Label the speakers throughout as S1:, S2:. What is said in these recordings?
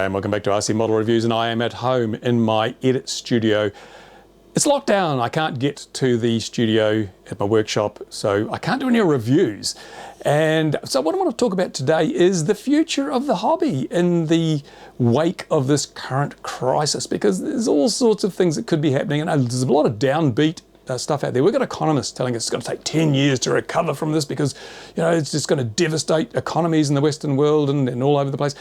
S1: G'day and welcome back to RC Model Reviews, and I am at home in my edit studio. It's locked down. I can't get to the studio at my workshop, so I can't do any reviews. And so what I want to talk about today is the future of the hobby in the wake of this current crisis, because there's all sorts of things that could be happening, and there's a lot of downbeat stuff out there. We've got economists telling us it's going to take 10 years to recover from this because, you know, it's just going to devastate economies in the Western world and all over the place.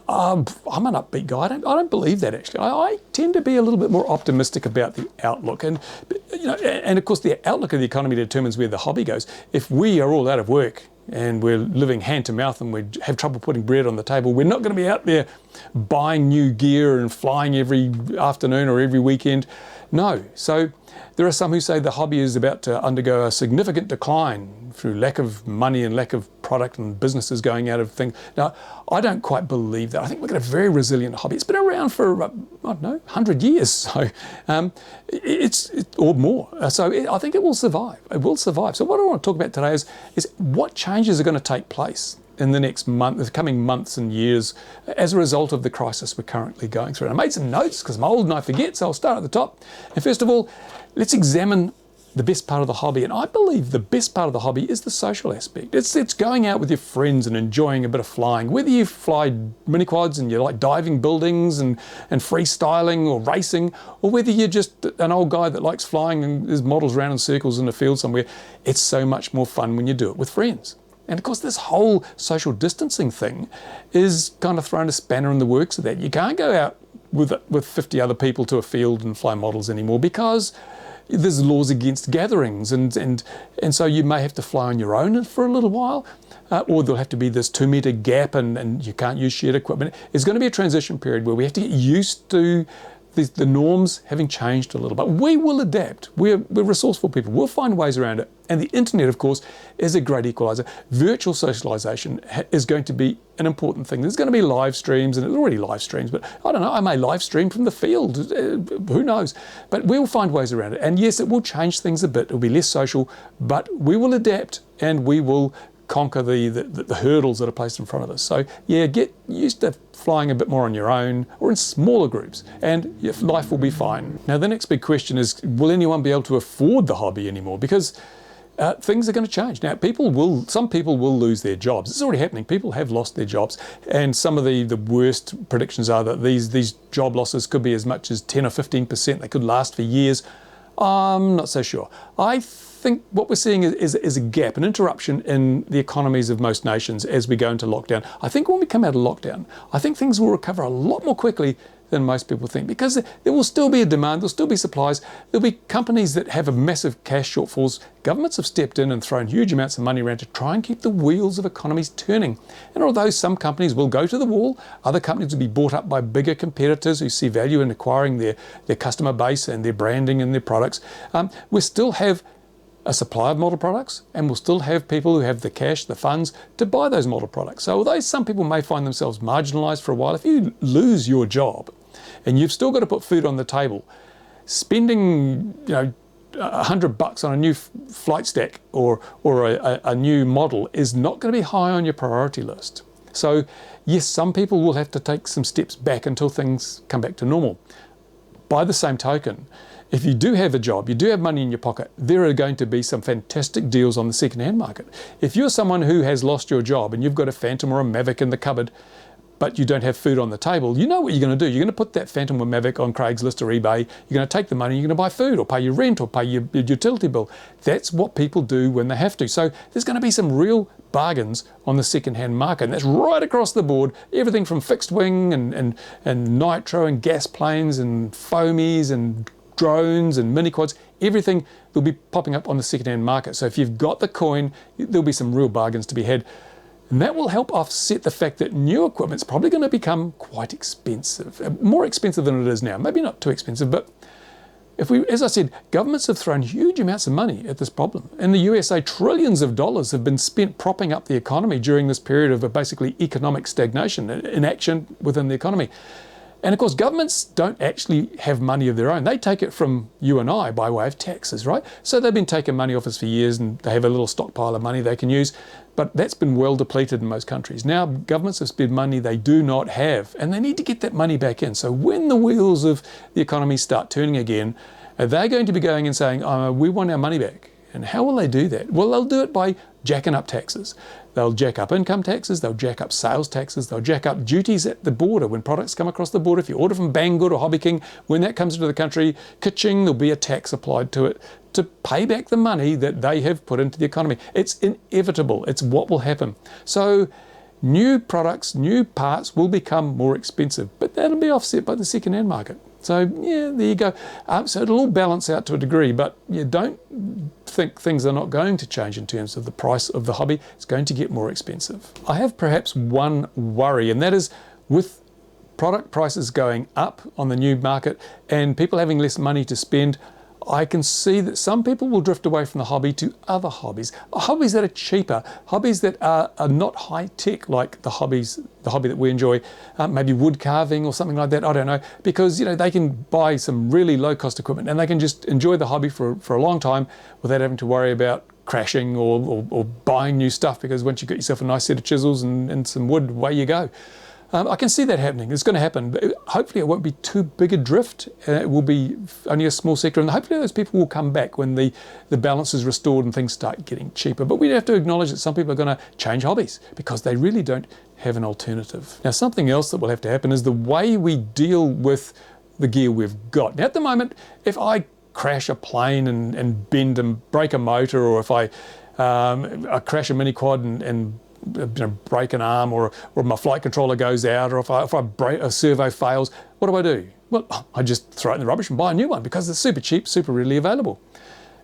S1: I'm an upbeat guy. I don't believe that, actually. I tend to be a little bit more optimistic about the outlook. And, you know, and of course, the outlook of the economy determines where the hobby goes. If we are all out of work and we're living hand to mouth and we have trouble putting bread on the table, we're not going to be out there buying new gear and flying every afternoon or every weekend. No. So there are some who say the hobby is about to undergo a significant decline through lack of money and lack of product and businesses going out of things. Now, I don't quite believe that. I think we've got a very resilient hobby. It's been around for, I don't know, 100 years, so or more. So I think it will survive. It will survive. So what I want to talk about today is what changes are going to take place in the next month, the coming months and years, as a result of the crisis we're currently going through. And I made some notes because I'm old and I forget, so I'll start at the top. And first of all, let's examine the best part of the hobby. And I believe the best part of the hobby is the social aspect. It's going out with your friends and enjoying a bit of flying. Whether you fly mini quads and you like diving buildings and freestyling or racing, or whether you're just an old guy that likes flying and there's models around in circles in a field somewhere, it's so much more fun when you do it with friends. And of course, this whole social distancing thing is kind of thrown a spanner in the works of that. You can't go out with 50 other people to a field and fly models anymore because there's laws against gatherings, and so you may have to fly on your own for a little while, or there'll have to be this 2-meter gap and you can't use shared equipment. It's going to be a transition period where we have to get used to the norms having changed a little bit. We will adapt. We're resourceful people. We'll find ways around it. And the internet, of course, is a great equalizer. Virtual socialization is going to be an important thing. There's going to be live streams, and there's already live streams, but I don't know, I may live stream from the field. Who knows? But we'll find ways around it. And yes, it will change things a bit. It'll be less social, but we will adapt and we will conquer the hurdles that are placed in front of us. So yeah, get used to flying a bit more on your own or in smaller groups, and your life will be fine. Now the next big question is, will anyone be able to afford the hobby anymore? Because things are going to change. Now some people will lose their jobs. It's already happening. People have lost their jobs, and some of the worst predictions are that these job losses could be as much as 10 or 15%. They could last for years. I'm not so sure. I think what we're seeing is a gap, an interruption in the economies of most nations as we go into lockdown. I think when we come out of lockdown, I think things will recover a lot more quickly than most people think, because there will still be a demand, there'll still be supplies, there'll be companies that have a massive cash shortfalls. Governments have stepped in and thrown huge amounts of money around to try and keep the wheels of economies turning. And although some companies will go to the wall, other companies will be bought up by bigger competitors who see value in acquiring their customer base and their branding and their products. We still have a supply of model products, and we'll still have people who have the cash, the funds to buy those model products. So although some people may find themselves marginalised for a while, if you lose your job and you've still got to put food on the table, spending $100 on a new flight stack or a new model is not going to be high on your priority list. So yes, some people will have to take some steps back until things come back to normal. By the same token, if you do have a job, you do have money in your pocket, there are going to be some fantastic deals on the second-hand market. If you're someone who has lost your job and you've got a Phantom or a Mavic in the cupboard, but you don't have food on the table, you know what you're going to do. You're going to put that Phantom or Mavic on Craigslist or eBay. You're going to take the money, you're going to buy food or pay your rent or pay your utility bill. That's what people do when they have to. So there's going to be some real bargains on the second-hand market. And that's right across the board. Everything from fixed wing and nitro and gas planes and foamies and drones and mini quads, everything will be popping up on the second-hand market. So if you've got the coin, there'll be some real bargains to be had. And that will help offset the fact that new equipment's probably going to become quite expensive, more expensive than it is now. Maybe not too expensive, but as I said, governments have thrown huge amounts of money at this problem. In the USA, trillions of dollars have been spent propping up the economy during this period of basically economic stagnation, inaction within the economy. And of course, governments don't actually have money of their own. They take it from you and I by way of taxes, right? So they've been taking money off us for years, and they have a little stockpile of money they can use. But that's been well depleted in most countries. Now governments have spent money they do not have, and they need to get that money back in. So when the wheels of the economy start turning again, they're going to be going and saying, we want our money back. And how will they do that? Well, they'll do it by jacking up taxes. They'll jack up income taxes, they'll jack up sales taxes, they'll jack up duties at the border when products come across the border. If you order from Banggood or Hobby King, when that comes into the country, ka-ching, there'll be a tax applied to it to pay back the money that they have put into the economy. It's inevitable. It's what will happen. So new products, new parts will become more expensive, but that'll be offset by the second-hand market. So yeah, there you go. So it'll all balance out to a degree, but you don't think things are not going to change in terms of the price of the hobby. It's going to get more expensive. I have perhaps one worry, and that is with product prices going up on the new market and people having less money to spend, I can see that some people will drift away from the hobby to other hobbies that are cheaper, hobbies that are not high tech like the hobby that we enjoy, maybe wood carving or something like that. I don't know, because they can buy some really low cost equipment and they can just enjoy the hobby for a long time without having to worry about crashing or buying new stuff, because once you've got yourself a nice set of chisels and some wood, away you go. I can see that happening. It's going to happen. But hopefully it won't be too big a drift. It will be only a small sector. And hopefully those people will come back when the balance is restored and things start getting cheaper. But we have to acknowledge that some people are going to change hobbies because they really don't have an alternative. Now, something else that will have to happen is the way we deal with the gear we've got. Now, at the moment, if I crash a plane and bend and break a motor, or if I crash a mini quad and break an arm, or my flight controller goes out, or if a servo fails, what do? Well, I just throw it in the rubbish and buy a new one because it's super cheap, super readily available.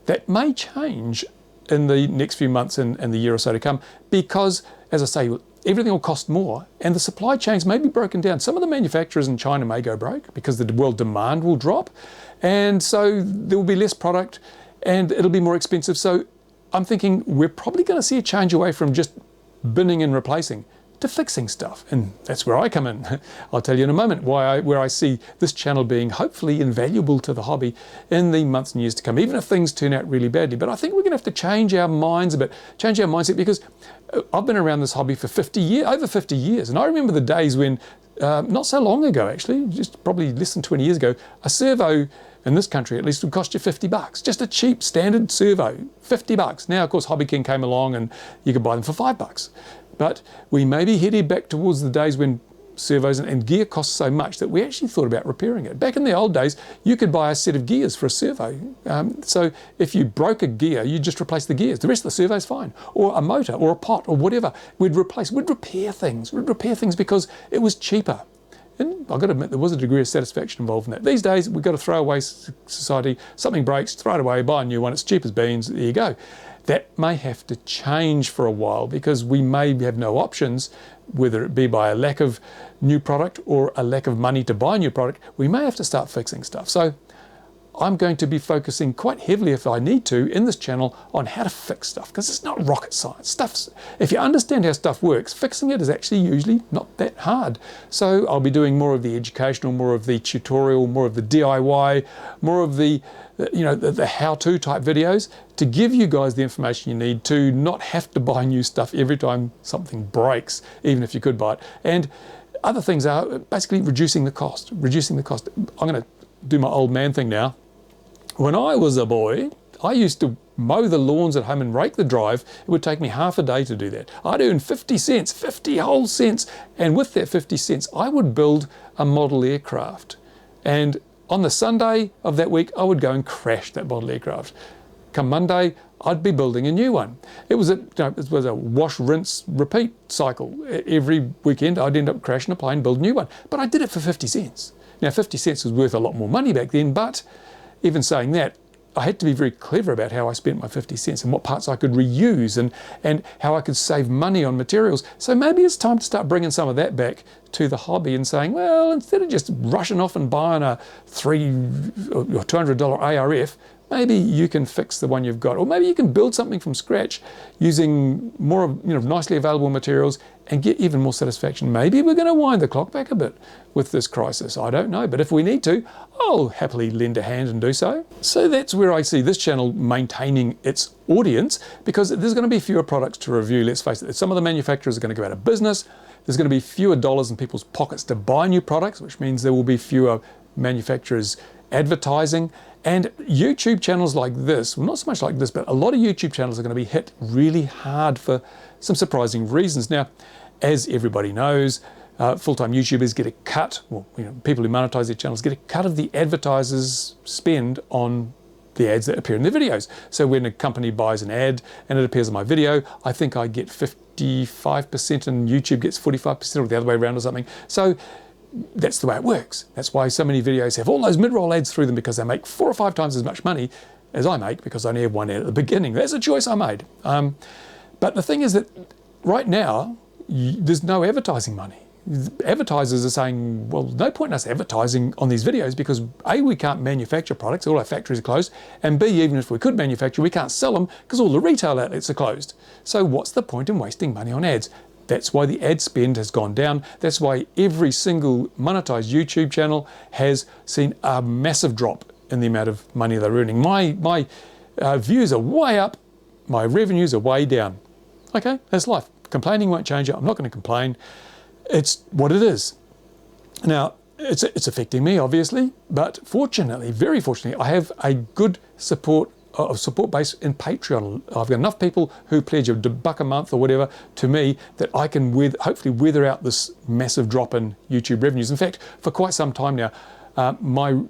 S1: That may change in the next few months and the year or so to come, because, as I say, everything will cost more and the supply chains may be broken down. Some of the manufacturers in China may go broke because the world demand will drop, and so there will be less product and it'll be more expensive. So I'm thinking we're probably going to see a change away from just binning and replacing to fixing stuff, and that's where I come in. I'll tell you in a moment where I see this channel being hopefully invaluable to the hobby in the months and years to come, even if things turn out really badly. But I think we're going to have to change our minds a bit, change our mindset, because I've been around this hobby for over 50 years, and I remember the days when, not so long ago actually, just probably less than 20 years ago, a servo in this country at least would cost you $50. Just a cheap standard servo, $50. Now, of course, Hobby King came along and you could buy them for $5. But we may be headed back towards the days when servos and gear cost so much that we actually thought about repairing it. Back in the old days, you could buy a set of gears for a servo. So if you broke a gear, you just replace the gears. The rest of the servo's fine. Or a motor or a pot or whatever. We'd repair things. We'd repair things because it was cheaper. And I've got to admit, there was a degree of satisfaction involved in that. These days, we've got a throwaway society. Something breaks, throw it away, buy a new one. It's cheap as beans. There you go. That may have to change for a while because we may have no options, whether it be by a lack of new product or a lack of money to buy new product. We may have to start fixing stuff. So I'm going to be focusing quite heavily, if I need to, in this channel on how to fix stuff, because it's not rocket science. If you understand how stuff works, fixing it is actually usually not that hard. So I'll be doing more of the educational, more of the tutorial, more of the DIY, more of the how-to type videos to give you guys the information you need to not have to buy new stuff every time something breaks, even if you could buy it. And other things are basically reducing the cost. I'm going to do my old man thing now. When I was a boy, I used to mow the lawns at home and rake the drive. It would take me half a day to do that. I'd earn 50 cents, 50 whole cents. And with that 50 cents, I would build a model aircraft. And on the Sunday of that week, I would go and crash that model aircraft. Come Monday, I'd be building a new one. It was a wash, rinse, repeat cycle. Every weekend, I'd end up crashing a plane, build a new one. But I did it for 50 cents. Now, 50 cents was worth a lot more money back then, but even saying that, I had to be very clever about how I spent my 50 cents and what parts I could reuse and how I could save money on materials. So maybe it's time to start bringing some of that back to the hobby and saying, well, instead of just rushing off and buying a $300 or $200 ARF, maybe you can fix the one you've got, or maybe you can build something from scratch using more of, nicely available materials and get even more satisfaction. Maybe we're going to wind the clock back a bit with this crisis. I don't know, but if we need to, I'll happily lend a hand and do so. So that's where I see this channel maintaining its audience, because there's going to be fewer products to review. Let's face it, some of the manufacturers are going to go out of business. There's going to be fewer dollars in people's pockets to buy new products, which means there will be fewer manufacturers advertising. And YouTube channels like this, well, not so much like this, but a lot of YouTube channels are going to be hit really hard for some surprising reasons. Now, as everybody knows, full-time YouTubers get a cut, well, people who monetize their channels get a cut of the advertisers' spend on the ads that appear in their videos. So when a company buys an ad and it appears in my video, I think I get 55% and YouTube gets 45%, or the other way around or something. So that's the way it works. That's why so many videos have all those mid-roll ads through them, because they make 4 or 5 times as much money as I make, because I only have one ad at the beginning. That's a choice I made. But the thing is that right now, there's no advertising money. Advertisers are saying, well, no point in us advertising on these videos, because A, we can't manufacture products, all our factories are closed, and B, even if we could manufacture, we can't sell them because all the retail outlets are closed. So what's the point in wasting money on ads? That's why the ad spend has gone down. That's why every single monetized YouTube channel has seen a massive drop in the amount of money they're earning. My views are way up, my revenues are way down. Okay, that's life. Complaining won't change it. I'm not going to complain. It's what it is. Now, it's affecting me, obviously, but fortunately, very fortunately, I have a good support base in Patreon. I've got enough people who pledge $1 a month or whatever to me that I can hopefully weather out this massive drop in YouTube revenues. In fact, for quite some time now, my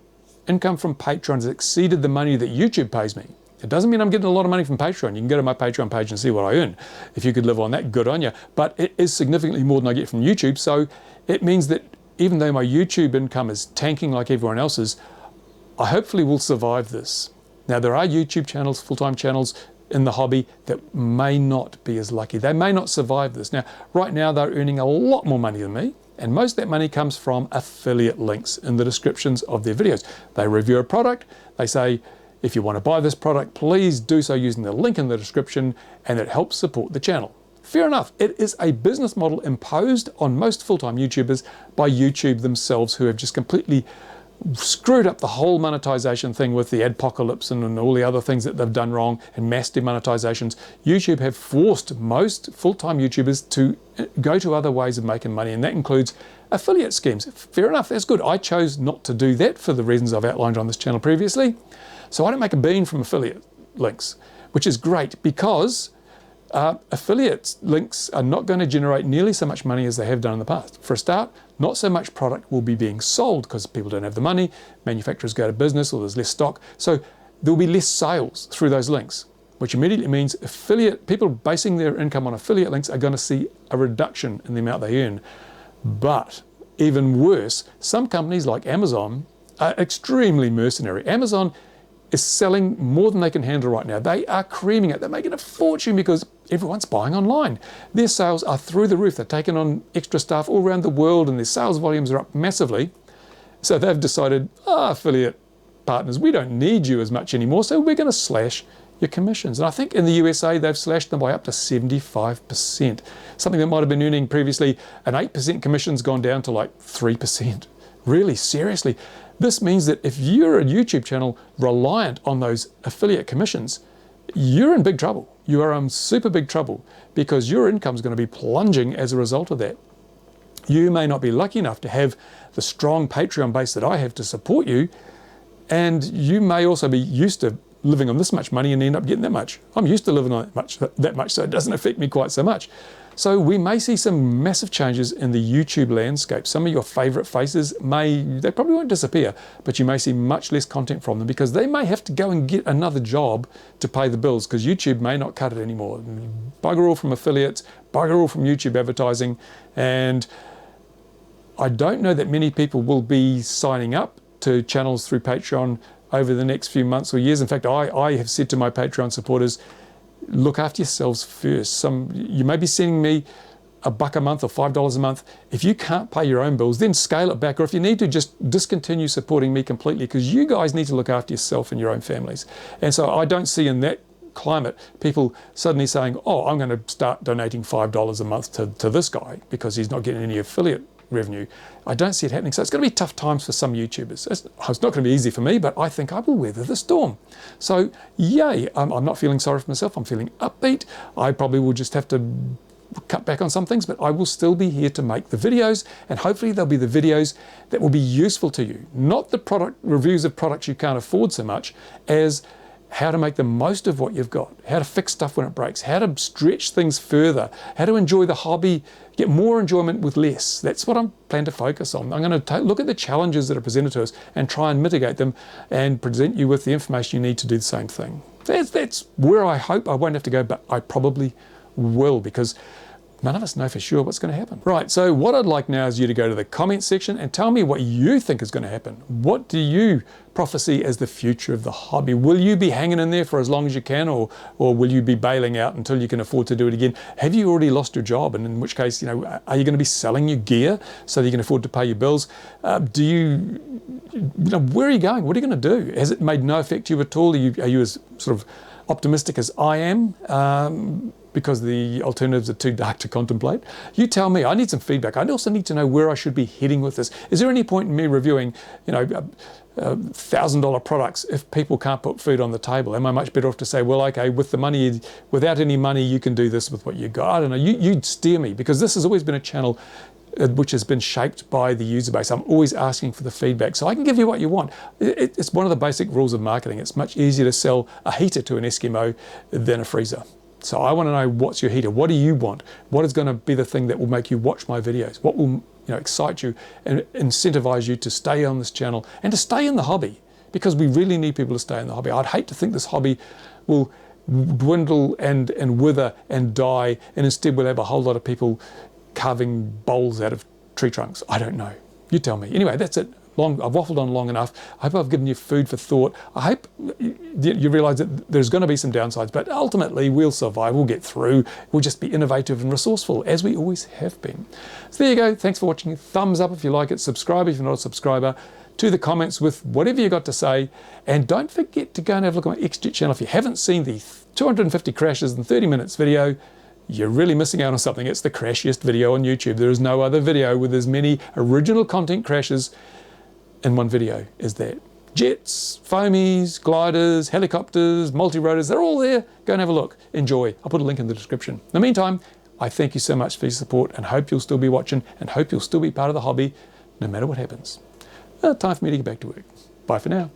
S1: income from Patreon has exceeded the money that YouTube pays me. It doesn't mean I'm getting a lot of money from Patreon. You can go to my Patreon page and see what I earn. If you could live on that, good on you. But it is significantly more than I get from YouTube. So it means that even though my YouTube income is tanking like everyone else's, I hopefully will survive this. Now, there are YouTube channels, full-time channels in the hobby that may not be as lucky. They may not survive this. Now, right now, they're earning a lot more money than me. And most of that money comes from affiliate links in the descriptions of their videos. They review a product. They say, if you want to buy this product, please do so using the link in the description, and it helps support the channel. Fair enough. It is a business model imposed on most full-time YouTubers by YouTube themselves, who have just completely screwed up the whole monetization thing with the adpocalypse and all the other things that they've done wrong and mass demonetizations. YouTube have forced most full-time YouTubers to go to other ways of making money, and that includes affiliate schemes. Fair enough, that's good. I chose not to do that for the reasons I've outlined on this channel previously. So I don't make a bean from affiliate links, which is great, because affiliate links are not going to generate nearly so much money as they have done in the past. For a start, not so much product will be being sold because people don't have the money, manufacturers go out of business, or there's less stock. So there will be less sales through those links, which immediately means people basing their income on affiliate links are going to see a reduction in the amount they earn. But even worse, some companies like Amazon are extremely mercenary. Amazon is selling more than they can handle right now. They are creaming it. They're making a fortune because everyone's buying online. Their sales are through the roof. They're taking on extra staff all around the world, and their sales volumes are up massively. So they've decided, affiliate partners, we don't need you as much anymore, so we're going to slash your commissions. And I think in the USA, they've slashed them by up to 75%. Something that might have been earning previously an 8% commission's gone down to like 3%. Really, seriously. This means that if you're a YouTube channel reliant on those affiliate commissions, you're in big trouble. You are in super big trouble, because your income is going to be plunging as a result of that. You may not be lucky enough to have the strong Patreon base that I have to support you, and you may also be used to living on this much money and end up getting that much. I'm used to living on that much, so it doesn't affect me quite so much. So we may see some massive changes in the YouTube landscape. Some of your favorite faces they probably won't disappear, but you may see much less content from them, because they may have to go and get another job to pay the bills, because YouTube may not cut it anymore. Bugger all from affiliates, bugger all from YouTube advertising, and I don't know that many people will be signing up to channels through Patreon over the next few months or years. In fact, I have said to my Patreon supporters, look after yourselves first. You may be sending me $1 a month or $5 a month. If you can't pay your own bills, then scale it back. Or if you need to, just discontinue supporting me completely, because you guys need to look after yourself and your own families. And so I don't see in that climate people suddenly saying, oh, I'm going to start donating $5 a month to this guy because he's not getting any affiliate revenue. I don't see it happening. So it's going to be tough times for some YouTubers. It's not going to be easy for me, but I think I will weather the storm. So yay, I'm not feeling sorry for myself. I'm feeling upbeat. I probably will just have to cut back on some things, but I will still be here to make the videos, and hopefully they'll be the videos that will be useful to you. Not the product reviews of products you can't afford so much as how to make the most of what you've got, how to fix stuff when it breaks, how to stretch things further, how to enjoy the hobby, get more enjoyment with less. That's what I'm planning to focus on. I'm going to look at the challenges that are presented to us and try and mitigate them and present you with the information you need to do the same thing. That's where I hope I won't have to go, but I probably will, because none of us know for sure what's going to happen. Right, so what I'd like now is you to go to the comments section and tell me what you think is going to happen. What do you prophesy as the future of the hobby? Will you be hanging in there for as long as you can, or will you be bailing out until you can afford to do it again? Have you already lost your job? And in which case, are you going to be selling your gear so that you can afford to pay your bills? Where are you going? What are you going to do? Has it made no effect to you at all? Are you as sort of optimistic as I am? Because the alternatives are too dark to contemplate? You tell me. I need some feedback. I also need to know where I should be heading with this. Is there any point in me reviewing, $1,000 products if people can't put food on the table? Am I much better off to say, well, okay, without any money, you can do this with what you got? I don't know. You'd steer me, because this has always been a channel which has been shaped by the user base. I'm always asking for the feedback, so I can give you what you want. It's one of the basic rules of marketing. It's much easier to sell a heater to an Eskimo than a freezer. So I want to know, what's your heater? What do you want? What is going to be the thing that will make you watch my videos? What will excite you and incentivize you to stay on this channel and to stay in the hobby? Because we really need people to stay in the hobby. I'd hate to think this hobby will dwindle and wither and die, and instead we'll have a whole lot of people carving bowls out of tree trunks. I don't know. You tell me. Anyway, that's it. I've waffled on long enough. I hope I've given you food for thought. I hope you realise that there's going to be some downsides, but ultimately we'll survive. We'll get through. We'll just be innovative and resourceful, as we always have been. So there you go. Thanks for watching. Thumbs up if you like it. Subscribe if you're not a subscriber. To the comments with whatever you got to say. And don't forget to go and have a look at my XJet channel. If you haven't seen the 250 crashes in 30 minutes video, you're really missing out on something. It's the crashiest video on YouTube. There is no other video with as many original content crashes in one video as that. Jets, foamies, gliders, helicopters, multi-rotors, they're all there. Go and have a look. Enjoy. I'll put a link in the description. In the meantime, I thank you so much for your support and hope you'll still be watching and hope you'll still be part of the hobby no matter what happens. Time for me to get back to work. Bye for now.